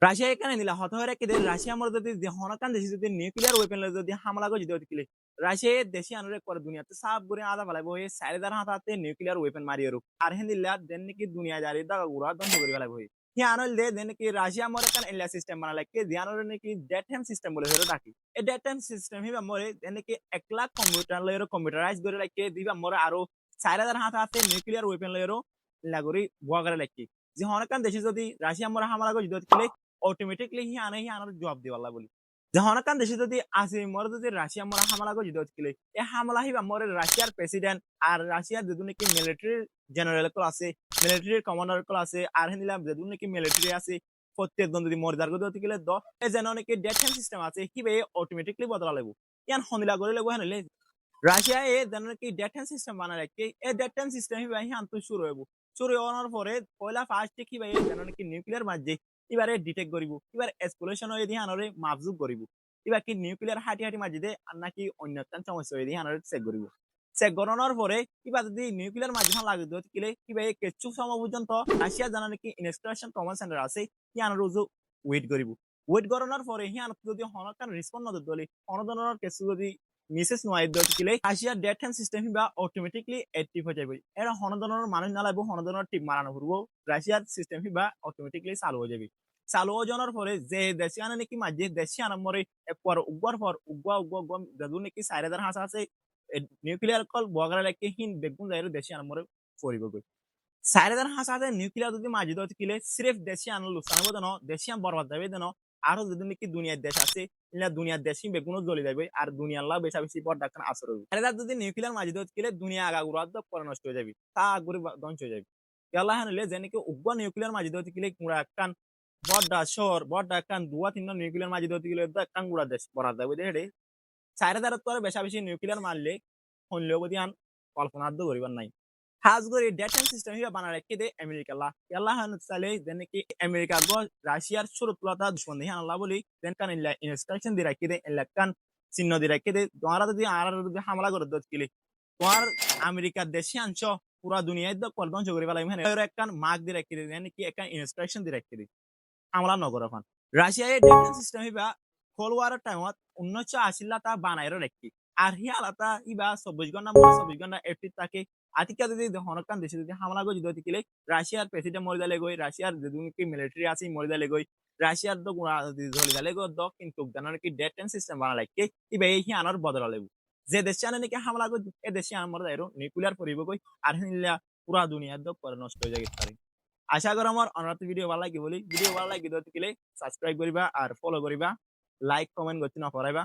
Russia এখানে নিলা হতে হয় কি রাশিয়া আমার যদি হনকান দেশে যদি নিউক্লিয়ার ওয়েপন যদি হামলা করে যদি কিলে রাশিয়া দেশি আনরে করে দুনিয়াতে সাব করে আদা ফেলাইবো এই সাইদার হাতাতে নিউক্লিয়ার ওয়েপন মারিয়ে রুক আর হেন্দিল্লা দেন নাকি দুনিয়া জারি দা গুড়া ধ্বংস করে ফেলাইবো হি আনল দে দেন নাকি রাশিয়া আমার এখানে এলিয়া সিস্টেম বানালে কে দিয়ানোর নাকি ডেট হ্যাম সিস্টেম বলে ধরে ডাকি এই ডেট হ্যাম সিস্টেম হিবা মরে দেন নাকি 1 লাখ কম্পিউটার লয়ের কম্পিউটারাইজ করে লাইকে দিবা মরে আরো 4000 হাতাতে নিউক্লিয়ার ওয়েপন লয়ের লাগরি বুয়াগারে লাইকি যে হনকান দেশে যদি রাশিয়া আমার হামলা করে যদি কিলে অটোমেটিকলি হি আনার জবাব দিওয়ালা বলি যখন কান দেশে যদি আসি মরে যদি রাশিয়া মরা হামলা করে যদি কিলে এ হামলা হিবা মরে রাশিয়ার প্রেসিডেন্ট আর রাশিয়ার যেদু নাকি মিলিটারি জেনারেল কল আছে মিলিটারি কমান্ডার কল আছে আর হেনিলাম যেদু নাকি মিলিটারি আছে প্রত্যেকজন যদি মরদার করে দিতে গেলে দ এ যেন নাকি ডেটেন সিস্টেম আছে কিবে অটোমেটিকলি বদলা লাগবো ইয়ান হনিলা করে লাগবো হেনলে রাশিয়া এ যেন নাকি ডেটেন সিস্টেম বানা রাখে এই ডেটেন সিস্টেম হিবা হি আনতো শুরু হইব শুরু হওয়ার পরে পয়লা ফার্স্ট কি ভাই যেন নাকি নিউক্লিয়ার মাঝে এবারে ডিটেক্ট করিব এবার এক্সপ্লোশন হয়ে দিয়ে আনরে মাপজুব করিব এবার কি নিউক্লিয়ার হাঁটি হাঁটি মাঝে দিয়ে আর নাকি অন্য একটা সমস্যা হয়ে দিয়ে আনরে চেক করিব চেক করানোর পরে কিবা যদি নিউক্লিয়ার মাঝখান লাগে দিও কিলে কিবা এই কিছু সময় পর্যন্ত রাশিয়া জানা নাকি ইনস্ট্রাকশন কমান্ড সেন্টার আছে কি আনর ওয়েট করিব ওয়েট করানোর পরে হি আনত যদি হনকান রেসপন্ড নদ দলি অনদনের কিছু যদি মিসেস নোয়াই দিও কিলে রাশিয়ার ডেট হ্যান্ড সিস্টেম হিবা অটোমেটিকলি অ্যাক্টিভ হয়ে যাবে এরা হনদনের মানুষ না লাগবে হনদনের টিপ মারানো করব রাশিয়ার সিস্টেম হিবা অটোমেটিকলি চালু হয়ে যাবে চালু হয়ে যাওয়ার পরে যে দেশে আনে নাকি মাঝে দেশে আনার মরে পর উগবার পর উগবা উগবা উগবা যাদু নাকি 4000 হাঁস আছে নিউক্লিয়ার কল বগারা লেকে হিন বেগুন যাইরো দেশে আনার মরে পরিব গই 4000 হাঁস আছে নিউক্লিয়ার যদি মাঝে দত কিলে সির্ফ দেশে আনলো লুসানবো দেন দেশে বরবাদ যাবে দেন আরো যদি নাকি দুনিয়ার দেশ আছে ইলা দুনিয়ার দেশি বেগুনও জ্বলি যাবে আর দুনিয়ার লাভ বেশা বেশি পর ডাক্তার আসর হবে আর যদি নিউক্লিয়ার মাঝে দত কিলে দুনিয়া আগাগুড়াদ পরে নষ্ট হয়ে যাবে তা আগুরি ধ্বংস হয়ে যাবে ইয়াল্লাহ হানলে যে নাকি উগ্র নিউক্লিয়ার মাঝে দত কিলে কুড়া একখান বড় শহর বড় একখান দুয়া তিন নিউক্লিয়ার মাঝে দত কিলে একখান গুড়া দেশ বরাদ যাবে দেড়ে 4000 পরে বেশা বেশি নিউক্লিয়ার মারলে হনলেও বদি আন কল্পনার দো করিবার নাই খাস করে ডেটেন সিস্টেম হিসেবে বানা রেখে দে আমেরিকা লা ইয়াল্লাহ হান চালে দেন কি আমেরিকা গো রাশিয়ার শুরুতলতা দুশ্মন দিয়ে আল্লাহ বলি দেন কান ইল্লা ইনস্ট্রাকশন দি রাখি দে ইল্লাকান চিহ্ন দি রাখি দে তোমারা যদি আর যদি হামলা করে দত কিলে তোমার আমেরিকার দেশে আনছ পুরা দুনিয়ায় দ কলদন জগরি বালাই মানে একখান মার্ক দি রাখি দে দেন কি একখান ইনস্ট্রাকশন দি রাখি দে হামলা নগর এখন রাশিয়ায় ডেটেন সিস্টেম হিবা খোলওয়ারের টাইমত 1980 তা বানাইর রাখি আর হি আলাতা ইবা 24 ঘন্টা এফটি থাকে আতিকা যদি হনকান দেশে যদি হামলা গো যদি কিলে রাশিয়ার প্রেসিডেন্ট মরে যালে গই রাশিয়ার যদি কি মিলিটারি আছে মরে যালে গই রাশিয়ার তো গুণা ধরে যালে গো দ কিন্তু জানার কি ডেট এন্ড সিস্টেম বানা লাগে ইবা এই হি আনার বদলা লেবু যে দেশে আনে নাকি হামলা গো এ দেশে আমার যাইরো নিউক্লিয়ার পরিব গই আর হিলা পুরা দুনিয়ার দ পরে নষ্ট হয়ে যাবে পারে আশা করি আমার অনারত ভিডিও ভালো লাগে বলি ভিডিও ভালো লাগে দিলে সাবস্ক্রাইব করিবা আর ফলো করিবা লাইক কমেন্ট করতে না করাইবা